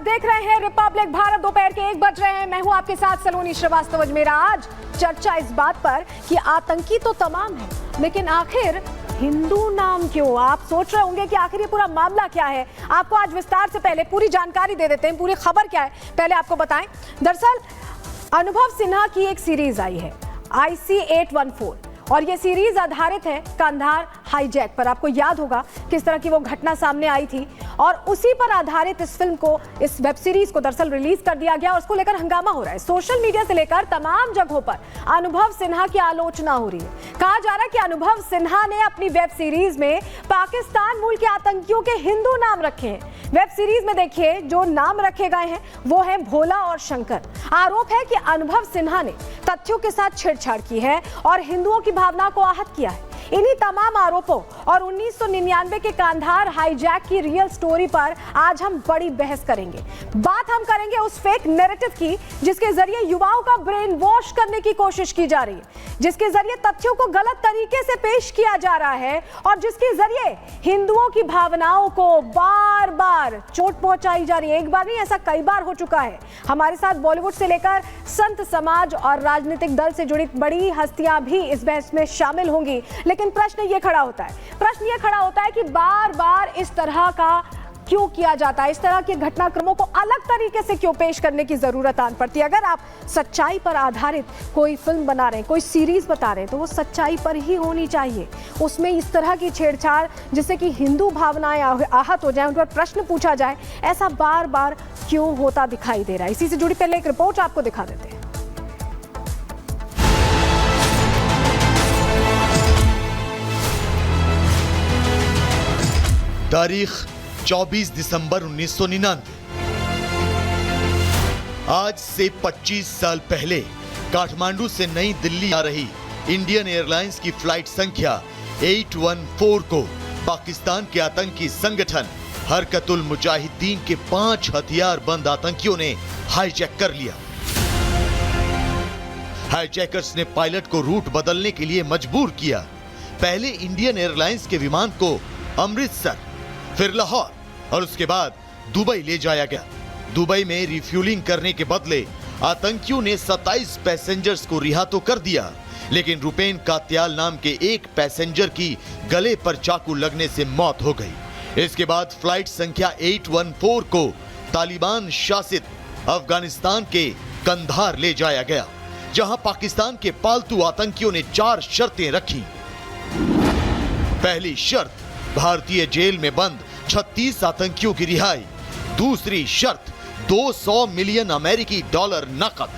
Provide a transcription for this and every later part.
देख रहे हैं रिपब्लिक भारत। दोपहर के 1 बज रहे हैं। मैं हूं आपके साथ सलोनी श्रीवास्तव। मेरा आज चर्चा इस बात पर कि आतंकी तो तमाम है, लेकिन आखिर हिंदू नाम क्यों? आप सोच रहे होंगे कि आखिर ये पूरा मामला क्या है। आपको आज विस्तार से पहले पूरी जानकारी दे देते हैं, पूरी खबर क्या है पहले आपको बताएं। दरअसल अनुभव सिन्हा की एक सीरीज आई है IC-814 और ये सीरीज आधारित है कंधार हाईजैक पर। आपको याद होगा किस तरह की वो घटना सामने आई थी और उसी पर आधारित इस फिल्म को, इस वेब सीरीज को दरअसल रिलीज कर दिया गया और उसको लेकर हंगामा हो रहा है। सोशल मीडिया से लेकर तमाम जगहों पर अनुभव सिन्हा की आलोचना हो रही है। कहा जा रहा है कि अनुभव सिन्हा ने अपनी वेब सीरीज में पाकिस्तान मूल के आतंकियों के हिंदू नाम रखे हैं। वेब सीरीज में देखिए जो नाम रखे गए हैं वो है भोला और शंकर। आरोप है कि अनुभव सिन्हा ने तथ्यों के साथ छेड़छाड़ की है और हिंदुओं की भावना को आहत किया है। इन्हीं तमाम आरोपों और 1999 के कंधार हाईजैक की रियल स्टोरी पर आज हम बड़ी बहस करेंगे। बात हम करेंगे उस फेक नैरेटिव की जिसके जरिए युवाओं का ब्रेन वॉश करने की कोशिश की जा रही है, जिसके जरिए तथ्यों को गलत तरीके से पेश किया जा रहा है और जिसके जरिए हिंदुओं की भावनाओं को बार बार चोट पहुंचाई जा रही है। एक बार नहीं, ऐसा कई बार हो चुका है। हमारे साथ बॉलीवुड से लेकर संत समाज और राजनीतिक दल से जुड़ी बड़ी हस्तियां भी इस बहस में शामिल होंगी। लेकिन प्रश्न ये खड़ा होता है कि बार बार इस तरह का क्यों किया जाता है, इस तरह के घटनाक्रमों को अलग तरीके से क्यों पेश करने की जरूरत आन पड़ती है। अगर आप सच्चाई पर आधारित कोई फिल्म बना रहे हैं, कोई सीरीज बता रहे हैं, तो वो सच्चाई पर ही होनी चाहिए। उसमें इस तरह की छेड़छाड़ जिससे कि हिंदू भावनाएं आहत हो जाए, उन पर प्रश्न पूछा जाए, ऐसा बार बार क्यों होता दिखाई दे रहा है। इसी से जुड़ी पहले एक रिपोर्ट आपको दिखा देते हैं। तारीख 24 दिसंबर 1999। आज से 25 साल पहले काठमांडू से नई दिल्ली आ रही इंडियन एयरलाइंस की फ्लाइट संख्या 814 को पाकिस्तान के आतंकी संगठन हरकतुल मुजाहिदीन के 5 हथियारबंद आतंकियों ने हाईजैक कर लिया। हाईजैकर्स ने पायलट को रूट बदलने के लिए मजबूर किया। पहले इंडियन एयरलाइंस के विमान को अमृतसर, फिर लाहौर और उसके बाद दुबई ले जाया गया। दुबई में रिफ्यूलिंग करने के बदले आतंकियों ने 27 पैसेंजर्स को रिहा तो कर दिया, लेकिन रुपेन कात्याल नाम के एक पैसेंजर की गले पर चाकू लगने से मौत हो गई। इसके बाद फ्लाइट संख्या 814 को तालिबान शासित अफगानिस्तान के कंधार ले जाया गया, जहां पाकिस्तान के पालतू आतंकियों ने 4 शर्तें रखी। पहली शर्त, भारतीय जेल में बंद 36 आतंकियों की रिहाई। दूसरी शर्त, 200 मिलियन अमेरिकी डॉलर नकद।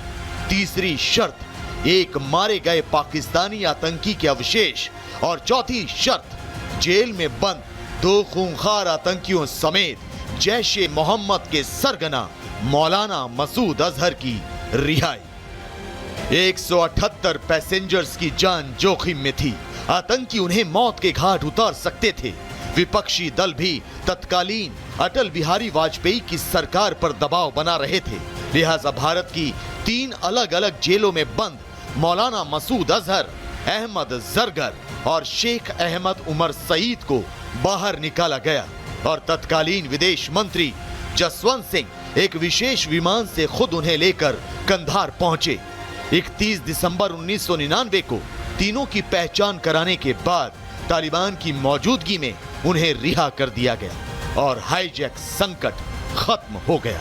तीसरी शर्त, एक मारे गए पाकिस्तानी आतंकी के अवशेष। और चौथी शर्त, जेल में बंद 2 खूंखार आतंकियों समेत जैश-ए मोहम्मद के सरगना मौलाना मसूद अजहर की रिहाई। 178 पैसेंजर्स की जान जोखिम में थी। आतंकी उन्हें मौत के घाट उतार सकते थे। विपक्षी दल भी तत्कालीन अटल बिहारी वाजपेयी की सरकार पर दबाव बना रहे थे। लिहाजा भारत की 3 अलग अलग जेलों में बंद मौलाना मसूद अजहर, अहमद जरगर और शेख अहमद उमर सईद को बाहर निकाला गया और तत्कालीन विदेश मंत्री जसवंत सिंह एक विशेष विमान से खुद उन्हें लेकर कंधार पहुंचे। 31 दिसंबर 1999 को तीनों की पहचान कराने के बाद तालिबान की मौजूदगी में उन्हें रिहा कर दिया गया और हाईजैक संकट खत्म हो गया।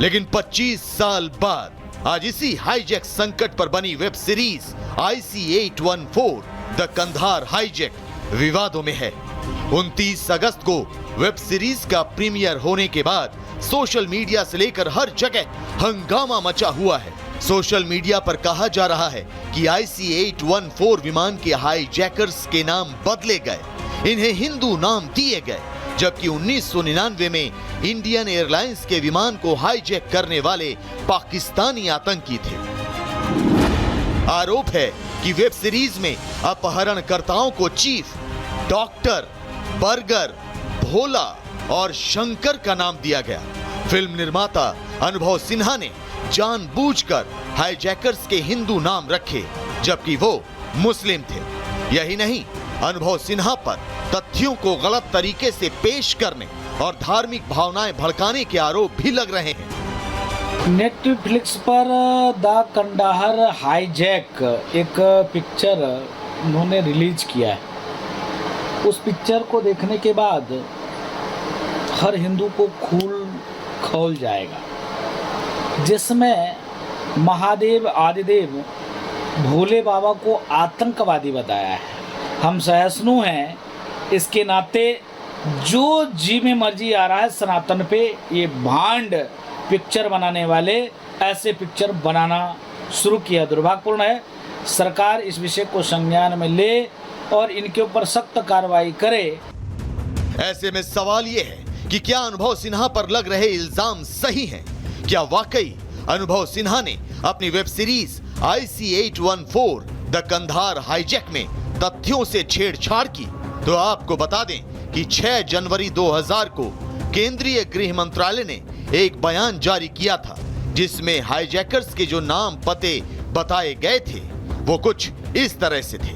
लेकिन 25 साल बाद आज इसी हाईजैक संकट पर बनी web series IC-814 the Kandahar hijack विवादों में है। 29 अगस्त को वेब सीरीज का प्रीमियर होने के बाद सोशल मीडिया से लेकर हर जगह हंगामा मचा हुआ है। सोशल मीडिया पर कहा जा रहा है कि IC-814 विमान के हाईजैकर्स के नाम बदले गए, इन्हें हिंदू नाम दिए गए, जबकि 1999 में इंडियन एयरलाइंस के विमान को हाईजैक करने वाले पाकिस्तानी आतंकी थे। आरोप है कि वेब सीरीज में अपहरणकर्ताओं को चीफ, डॉक्टर, बर्गर, भोला और शंकर का नाम दिया गया। फिल्म निर्माता अनुभव सिन्हा ने जानबूझकर हाईजैकर्स के हिंदू नाम रखे, जबकि वो मुस्लिम थे। यही नहीं, अनुभव सिन्हा पर तथ्यों को गलत तरीके से पेश करने और धार्मिक भावनाएं भड़काने के आरोप भी लग रहे हैं। नेटफ्लिक्स पर द कंडाहर हाईजैक एक पिक्चर उन्होंने रिलीज किया है। उस पिक्चर को देखने के बाद हर हिंदू को खून खौल जाएगा, जिसमें महादेव आदिदेव भोले बाबा को आतंकवादी बताया है। हम सहिष्णु हैं, इसके नाते जो जी में मर्जी आ रहा है सनातन पे ये भांड पिक्चर बनाने वाले ऐसे पिक्चर बनाना शुरू किया। दुर्भाग्यपूर्ण है, सरकार इस विषय को संज्ञान में ले और इनके ऊपर सख्त कार्रवाई करे। ऐसे में सवाल यह है कि क्या अनुभव सिन्हा पर लग रहे इल्जाम सही हैं? क्या वाकई अनुभव सिन्हा ने अपनी web series IC-814 the Kandahar hijack में तथ्यों से छेड़छाड़ की? तो आपको बता दें कि 6 जनवरी 2000 को केंद्रीय गृह मंत्रालय ने एक बयान जारी किया था, जिसमें हाईजैकर्स के जो नाम पते बताए गए थे वो कुछ इस तरह से थे।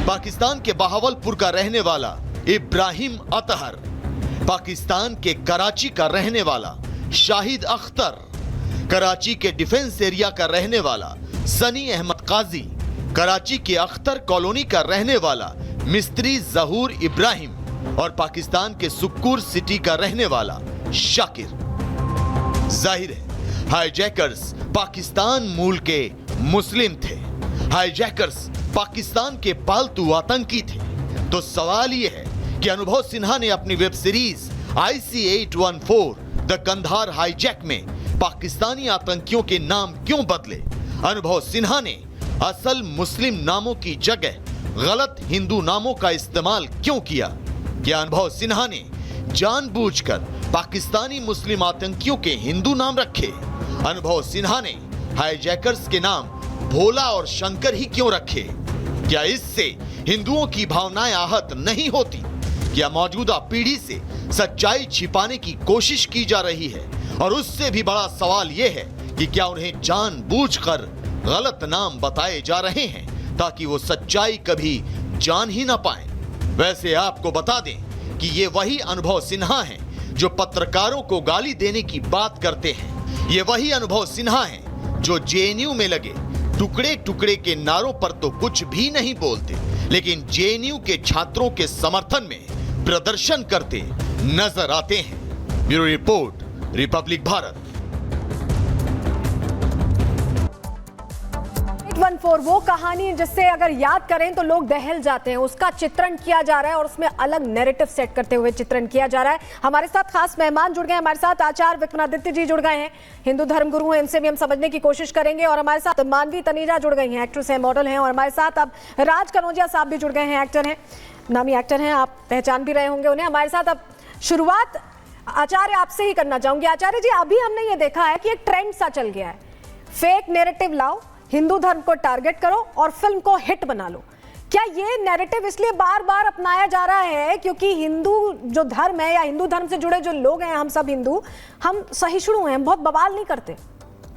पाकिस्तान के बहावलपुर का रहने वाला इब्राहिम अतहर, पाकिस्तान के कराची का रहने वाला शाहिद अख्तर, कराची के डिफेंस एरिया का रहने वाला सनी अहमद काजी, कराची के अख्तर कॉलोनी का रहने वाला मिस्त्री जहूर इब्राहिम और पाकिस्तान के सुक्कुर सिटी का रहने वाला शाकिर। जाहिर है हाईजैकर्स पाकिस्तान मूल के मुस्लिम थे। हाईजैकर्स पाकिस्तान के पालतू आतंकी थे। तो सवाल यह है कि अनुभव सिन्हा ने अपनी web series IC-814 the Kandahar hijack में पाकिस्तानी आतंकियों के नाम क्यों बदले? अनुभव सिन्हा ने असल मुस्लिम नामों की जगह गलत हिंदू नामों का इस्तेमाल क्यों किया? क्या अनुभव सिन्हा ने जानबूझकर पाकिस्तानी मुस्लिम आतंकियों के हिंदू नाम रखे? अनुभव सिन्हा ने हाईजैकर्स के नाम भोला और शंकर ही क्यों रखे? क्या इससे हिंदुओं की भावनाएं आहत नहीं होती? क्या मौजूदा पीढ़ी से सच्चाई छिपाने की कोशिश की जा रही है? और उससे भी बड़ा सवाल यह है कि क्या उन्हें जानबूझकर गलत नाम बताए जा रहे हैं ताकि वो सच्चाई कभी जान ही ना पाए? वैसे आपको बता दें कि ये वही अनुभव सिन्हा हैं जो पत्रकारों को गाली देने की बात करते हैं। ये वही अनुभव सिन्हा हैं जो JNU में लगे टुकड़े टुकड़े के नारों पर तो कुछ भी नहीं बोलते, लेकिन JNU के छात्रों के समर्थन में प्रदर्शन करते नजर आते हैं। Bureau report, Republic Bharat. 814 वो कहानी जिससे अगर याद करें तो लोग दहल जाते हैं, उसका चित्रण किया जा रहा है और उसमें अलग नैरेटिव सेट करते हुए चित्रण किया जा रहा है। हमारे साथ खास मेहमान जुड़ गए हैं, हमारे साथ आचार्य विक्रमादित्य जी जुड़ गए हैं, हिंदू धर्मगुरु हैं, इनसे भी हम समझने की कोशिश करेंगे। और हमारे साथ मानवी तनीजा जुड़ गई हैं, एक्ट्रेस हैं, मॉडल हैं। और हमारे साथ अब राज कनौजिया साहब भी जुड़ गए हैं, एक्टर हैं, नामी एक्टर हैं, आप पहचान भी रहे होंगे उन्हें। हमारे साथ अब शुरुआत आचार्य आपसे ही करना चाहूंगी। आचार्य जी, अभी हमने ये देखा है कि एक ट्रेंड सा चल गया है, फेक नैरेटिव लाओ, हिंदू धर्म को टारगेट करो और फिल्म को हिट बना लो। क्या ये नैरेटिव इसलिए बार बार अपनाया जा रहा है क्योंकि हिंदू जो धर्म है या हिंदू धर्म से जुड़े जो लोग हैं, हम सब हिंदू, हम सहिष्णु हैं, बहुत बवाल नहीं करते?